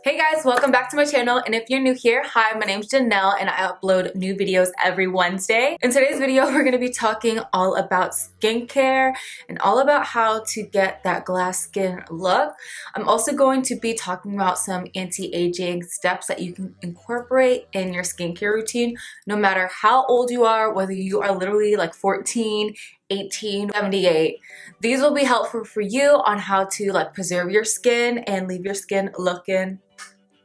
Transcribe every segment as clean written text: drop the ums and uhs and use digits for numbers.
Hey guys, welcome back to my channel, and if you're new here, hi, my name's Janelle and I upload new videos every Wednesday. In today's video, we're going to be talking all about skincare and all about how to get that glass skin look. I'm also going to be talking about some anti-aging steps that you can incorporate in your skincare routine, no matter how old you are, whether you are literally like 14, 18, 78. These will be helpful for you on how to preserve your skin and leave your skin looking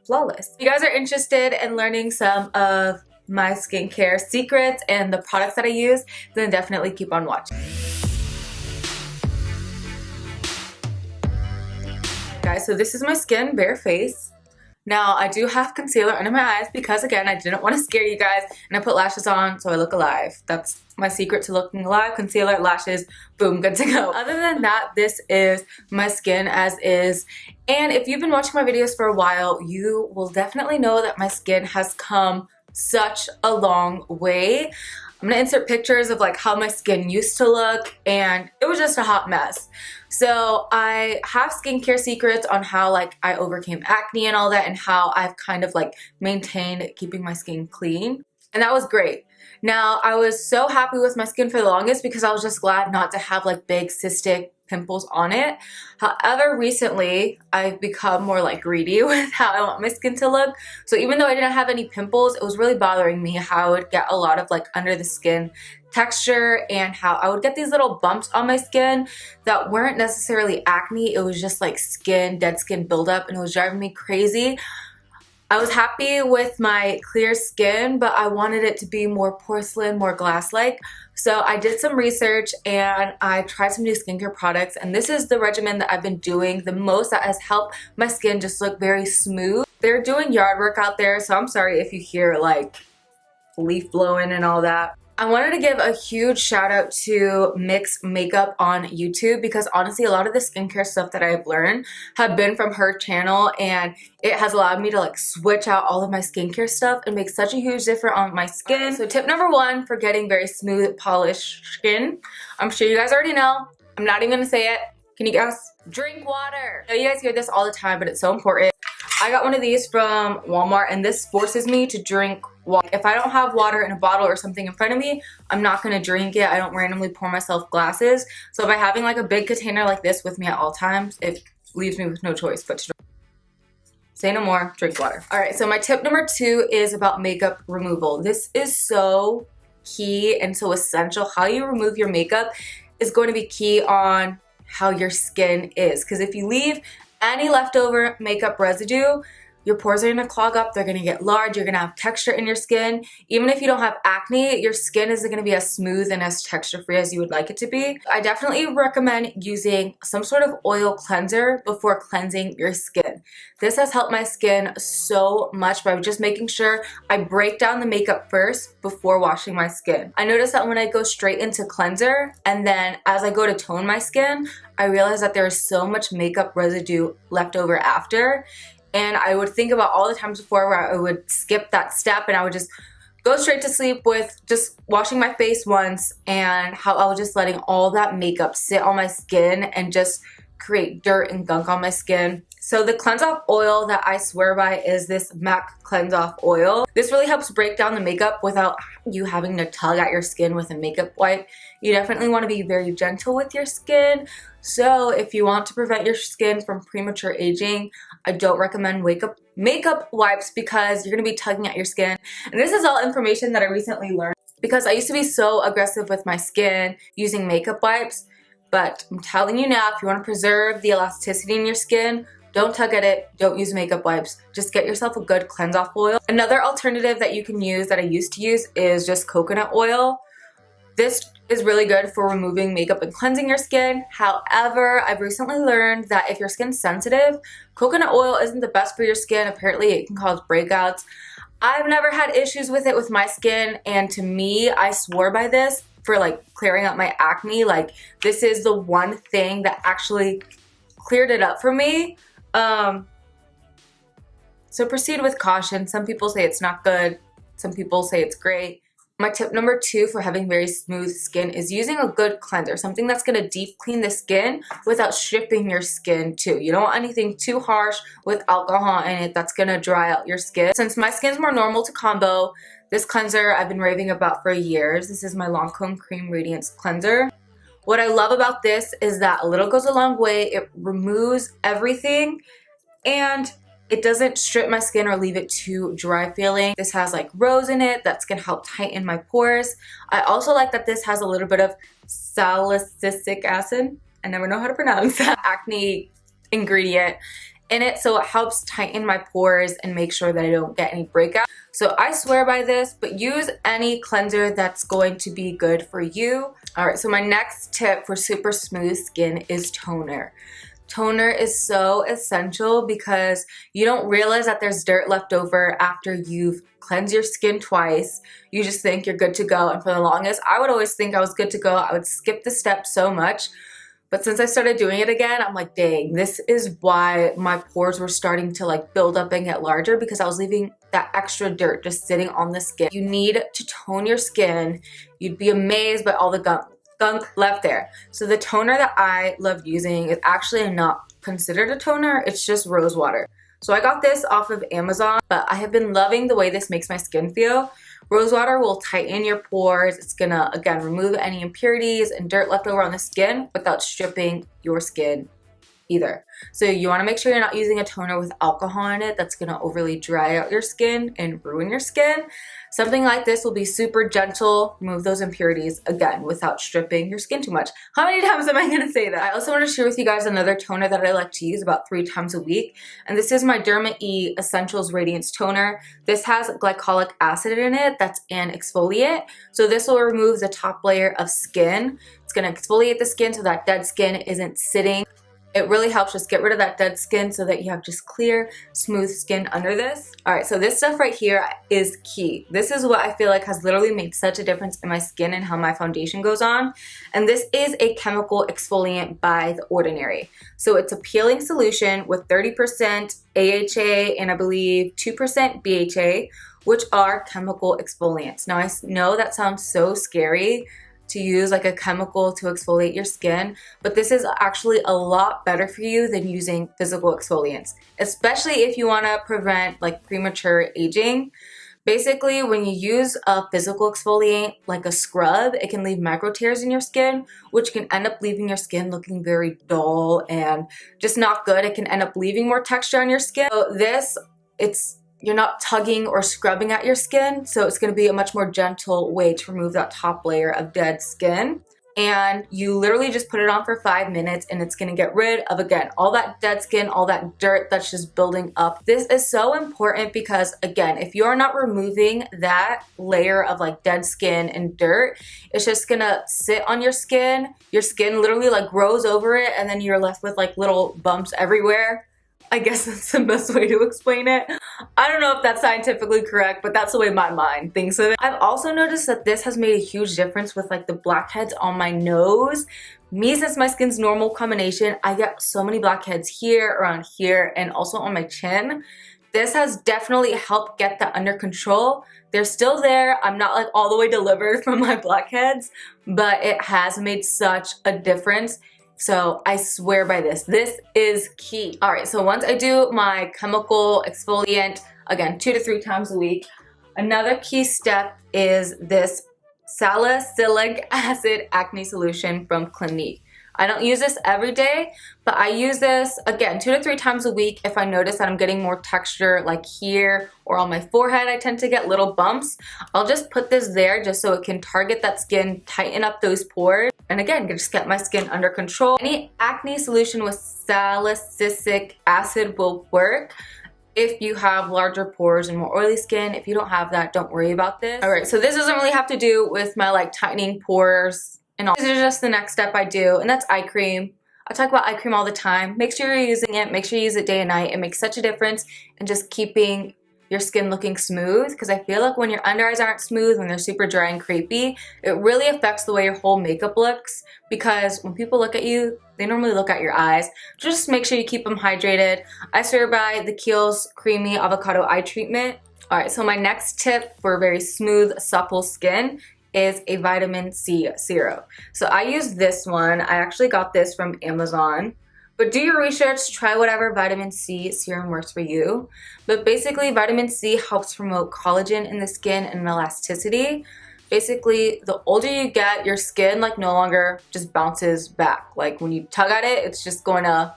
flawless. If you guys are interested in learning some of my skincare secrets and the products that I use, then definitely keep on watching. Guys, so this is my skin, bare face. Now, I do have concealer under my eyes because, again, I didn't want to scare you guys, and I put lashes on so I look alive. That's my secret to looking alive. Concealer, lashes, boom, good to go. Other than that, this is my skin as is. And if you've been watching my videos for a while, you will definitely know that my skin has come such a long way. I'm gonna insert pictures of how my skin used to look, and it was just a hot mess. So I have skincare secrets on how I overcame acne and all that, and how I've kind of maintained keeping my skin clean. And that was great. Now, I was so happy with my skin for the longest because I was just glad not to have big cystic pimples on it. However, recently I've become more greedy with how I want my skin to look. So even though I didn't have any pimples, it was really bothering me how I would get a lot of under the skin texture, and how I would get these little bumps on my skin that weren't necessarily acne. It was just skin, dead skin buildup, and it was driving me crazy. I was happy with my clear skin, but I wanted it to be more porcelain, more glass-like. So I did some research and I tried some new skincare products, and this is the regimen that I've been doing the most that has helped my skin just look very smooth. They're doing yard work out there, so I'm sorry if you hear leaf blowing and all that. I wanted to give a huge shout out to Mix Makeup on YouTube, because honestly a lot of the skincare stuff that I've learned have been from her channel, and it has allowed me to switch out all of my skincare stuff and make such a huge difference on my skin. So tip number one for getting very smooth, polished skin, I'm sure you guys already know, I'm not even gonna say it. Can you guess? Drink water. I know you guys hear this all the time, but it's so important. I got one of these from Walmart, and this forces me to drink water. If I don't have water in a bottle or something in front of me, I'm not gonna drink it. I don't randomly pour myself glasses. So by having a big container like this with me at all times, it leaves me with no choice but to drink. Say no more, drink water. All right, so my tip number two is about makeup removal. This is so key and so essential. How you remove your makeup is going to be key on how your skin is, because if you leave any leftover makeup residue, your pores are gonna clog up, they're gonna get large, you're gonna have texture in your skin. Even if you don't have acne, your skin isn't gonna be as smooth and as texture free as you would like it to be. I definitely recommend using some sort of oil cleanser before cleansing your skin. This has helped my skin so much by just making sure I break down the makeup first before washing my skin. I noticed that when I go straight into cleanser, and then as I go to tone my skin, I realize that there is so much makeup residue left over after. And I would think about all the times before where I would skip that step and I would just go straight to sleep with just washing my face once, and how I was just letting all that makeup sit on my skin and just create dirt and gunk on my skin. So the cleanse off oil that I swear by is this MAC cleanse off oil. This really helps break down the makeup without you having to tug at your skin with a makeup wipe. You definitely want to be very gentle with your skin. So if you want to prevent your skin from premature aging, I don't recommend makeup wipes, because you're going to be tugging at your skin. And this is all information that I recently learned, because I used to be so aggressive with my skin using makeup wipes. But I'm telling you now, if you want to preserve the elasticity in your skin, don't tug at it, don't use makeup wipes, just get yourself a good cleanse off oil. Another alternative that you can use that I used to use is just coconut oil. This is really good for removing makeup and cleansing your skin. However, I've recently learned that if your skin's sensitive, coconut oil isn't the best for your skin. Apparently it can cause breakouts. I've never had issues with it with my skin, and to me, I swore by this for clearing up my acne. This is the one thing that actually cleared it up for me. So proceed with caution. Some people say it's not good. Some people say it's great. My tip number 2 for having very smooth skin is using a good cleanser, something that's going to deep clean the skin without stripping your skin too. You don't want anything too harsh with alcohol in it that's going to dry out your skin. Since my skin's more normal to combo, this cleanser I've been raving about for years. This is my Lancome Cream Radiance Cleanser. What I love about this is that a little goes a long way. It removes everything and it doesn't strip my skin or leave it too dry feeling. This has like rose in it that's gonna help tighten my pores. I also like that this has a little bit of salicylic acid. I never know how to pronounce that acne ingredient in it, so it helps tighten my pores and make sure that I don't get any breakouts. So I swear by this, but use any cleanser that's going to be good for you. All right, so my next tip for super smooth skin is toner. Toner is so essential because you don't realize that there's dirt left over after you've cleansed your skin twice. You just think you're good to go, and for the longest, I would always think I was good to go. I would skip the step so much. But since I started doing it again, I'm like, dang, this is why my pores were starting to like build up and get larger, because I was leaving that extra dirt just sitting on the skin. You need to tone your skin. You'd be amazed by all the gunk left there. So the toner that I love using is actually not considered a toner, it's just rose water. So I got this off of Amazon, but I have been loving the way this makes my skin feel. Rose water will tighten your pores. It's gonna, again, remove any impurities and dirt left over on the skin without stripping your skin either. So you wanna make sure you're not using a toner with alcohol in it that's gonna overly dry out your skin and ruin your skin. Something like this will be super gentle, remove those impurities, again, without stripping your skin too much. How many times am I gonna say that? I also wanna share with you guys another toner that I like to use about 3 times a week. And this is my Derma E Essentials Radiance Toner. This has glycolic acid in it that's an exfoliant. So this will remove the top layer of skin. It's gonna exfoliate the skin so that dead skin isn't sitting. It really helps just get rid of that dead skin so that you have just clear, smooth skin under this. All right, so this stuff right here is key. This is what I feel like has literally made such a difference in my skin and how my foundation goes on. And this is a chemical exfoliant by The Ordinary. So it's a peeling solution with 30% AHA and I believe 2% BHA, which are chemical exfoliants. Now I know that sounds so scary to use like a chemical to exfoliate your skin, but this is actually a lot better for you than using physical exfoliants, especially if you want to prevent like premature aging. Basically, when you use a physical exfoliant like a scrub, it can leave micro tears in your skin, which can end up leaving your skin looking very dull and just not good. It can end up leaving more texture on your skin. So this, you're not tugging or scrubbing at your skin, so it's going to be a much more gentle way to remove that top layer of dead skin. And you literally just put it on for 5 minutes and it's going to get rid of, again, all that dead skin, all that dirt that's just building up. This is so important because, again, if you're not removing that layer of like dead skin and dirt, it's just going to sit on your skin. Your skin literally like grows over it and then you're left with like little bumps everywhere. I guess that's the best way to explain it. I don't know if that's scientifically correct, but that's the way my mind thinks of it. I've also noticed that this has made a huge difference with like the blackheads on my nose. Me, since my skin's normal combination, I get so many blackheads here, around here, and also on my chin. This has definitely helped get that under control. They're still there. I'm not like all the way delivered from my blackheads, but it has made such a difference. So I swear by this. This is key. All right, so once I do my chemical exfoliant, again, 2 to 3 times a week, another key step is this salicylic acid acne solution from Clinique. I don't use this every day, but I use this, again, 2 to 3 times a week if I notice that I'm getting more texture like here or on my forehead. I tend to get little bumps. I'll just put this there just so it can target that skin, tighten up those pores, and again, just get my skin under control. Any acne solution with salicylic acid will work if you have larger pores and more oily skin. If you don't have that, don't worry about this. All right, so this doesn't really have to do with my like tightening pores and all. This is just the next step I do, and that's eye cream. I talk about eye cream all the time. Make sure you're using it. Make sure you use it day and night. It makes such a difference in just keeping your skin looking smooth, because I feel like when your under eyes aren't smooth, when they're super dry and crepey, it really affects the way your whole makeup looks, because when people look at you, they normally look at your eyes. Just make sure you keep them hydrated. I swear by the Kiehl's Creamy Avocado Eye Treatment. Alright, so my next tip for very smooth, supple skin is a vitamin C serum. So I use this one. I actually got this from Amazon. But do your research, try whatever vitamin C serum works for you. But basically, vitamin C helps promote collagen in the skin and elasticity. Basically, the older you get, your skin like no longer just bounces back. Like when you tug at it, it's just going to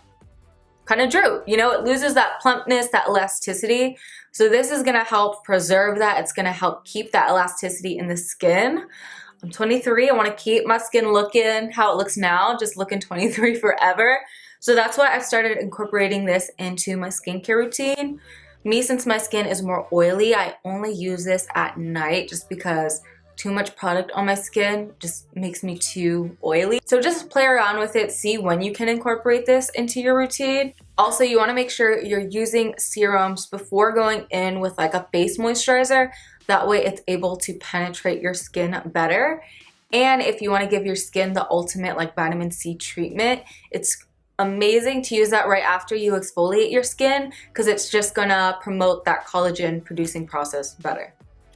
kind of droop. You know, it loses that plumpness, that elasticity. So this is going to help preserve that. It's going to help keep that elasticity in the skin. I'm 23. I want to keep my skin looking how it looks now, just looking 23 forever. So that's why I've started incorporating this into my skincare routine. Me, since my skin is more oily, I only use this at night just because too much product on my skin just makes me too oily. So just play around with it, see when you can incorporate this into your routine. Also, you want to make sure you're using serums before going in with like a face moisturizer. That way it's able to penetrate your skin better. And if you want to give your skin the ultimate like vitamin C treatment, it's amazing to use that right after you exfoliate your skin because it's just gonna promote that collagen producing process better.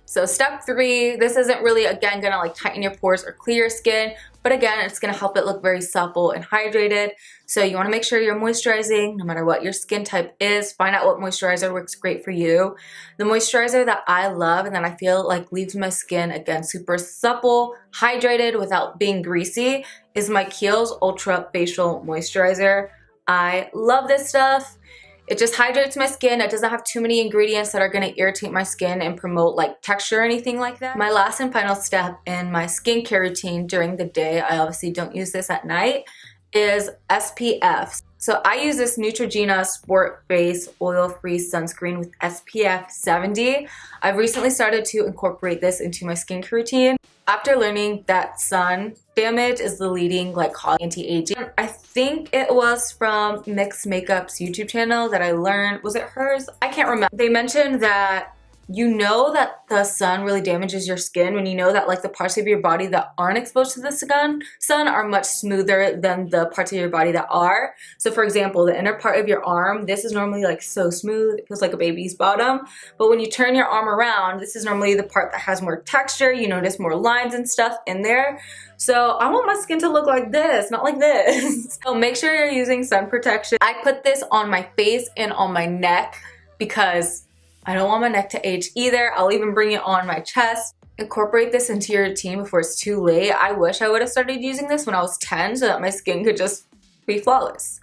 So step 3, this isn't really again gonna like tighten your pores or clear your skin, but again it's gonna help it look very supple and hydrated. So you wanna make sure you're moisturizing no matter what your skin type is. Find out what moisturizer works great for you. The moisturizer that I love and that I feel like leaves my skin again super supple, hydrated without being greasy is my Kiehl's Ultra Facial Moisturizer. I love this stuff. It just hydrates my skin. It doesn't have too many ingredients that are going to irritate my skin and promote like texture or anything like that. My last and final step in my skincare routine during the day, I obviously don't use this at night, is SPF. So I use this Neutrogena Sport Face Oil-Free Sunscreen with SPF 70. I've recently started to incorporate this into my skincare routine after learning that sun damage is the leading like anti-aging. I think it was from Mix Makeup's YouTube channel that I learned, was it hers? I can't remember. They mentioned that you know that the sun really damages your skin when you know that like the parts of your body that aren't exposed to the sun are much smoother than the parts of your body that are. So for example, the inner part of your arm, this is normally like so smooth, it feels like a baby's bottom. But when you turn your arm around, this is normally the part that has more texture. You notice more lines and stuff in there. So I want my skin to look like this, not like this. So make sure you're using sun protection. I put this on my face and on my neck because I don't want my neck to age either. I'll even bring it on my chest. Incorporate this into your routine before it's too late. I wish I would have started using this when I was 10 so that my skin could just be flawless.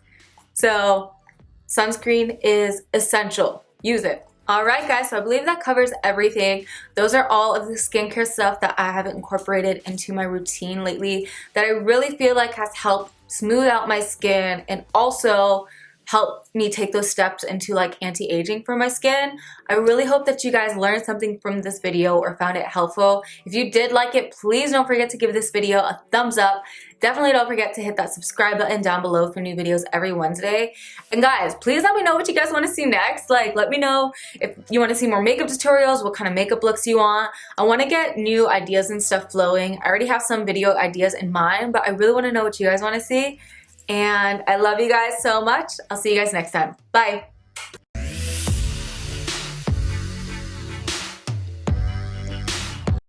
So sunscreen is essential. Use it. Alright guys, so I believe that covers everything. Those are all of the skincare stuff that I have incorporated into my routine lately that I really feel like has helped smooth out my skin and also help me take those steps into like anti-aging for my skin. I really hope that you guys learned something from this video or found it helpful. If you did like it, please don't forget to give this video a thumbs up. Definitely don't forget to hit that subscribe button down below for new videos every Wednesday. And guys, please let me know what you guys want to see next. Like, let me know if you want to see more makeup tutorials, what kind of makeup looks you want. I want to get new ideas and stuff flowing. I already have some video ideas in mind, but I really want to know what you guys want to see. And I love you guys so much. I'll see you guys next time. Bye.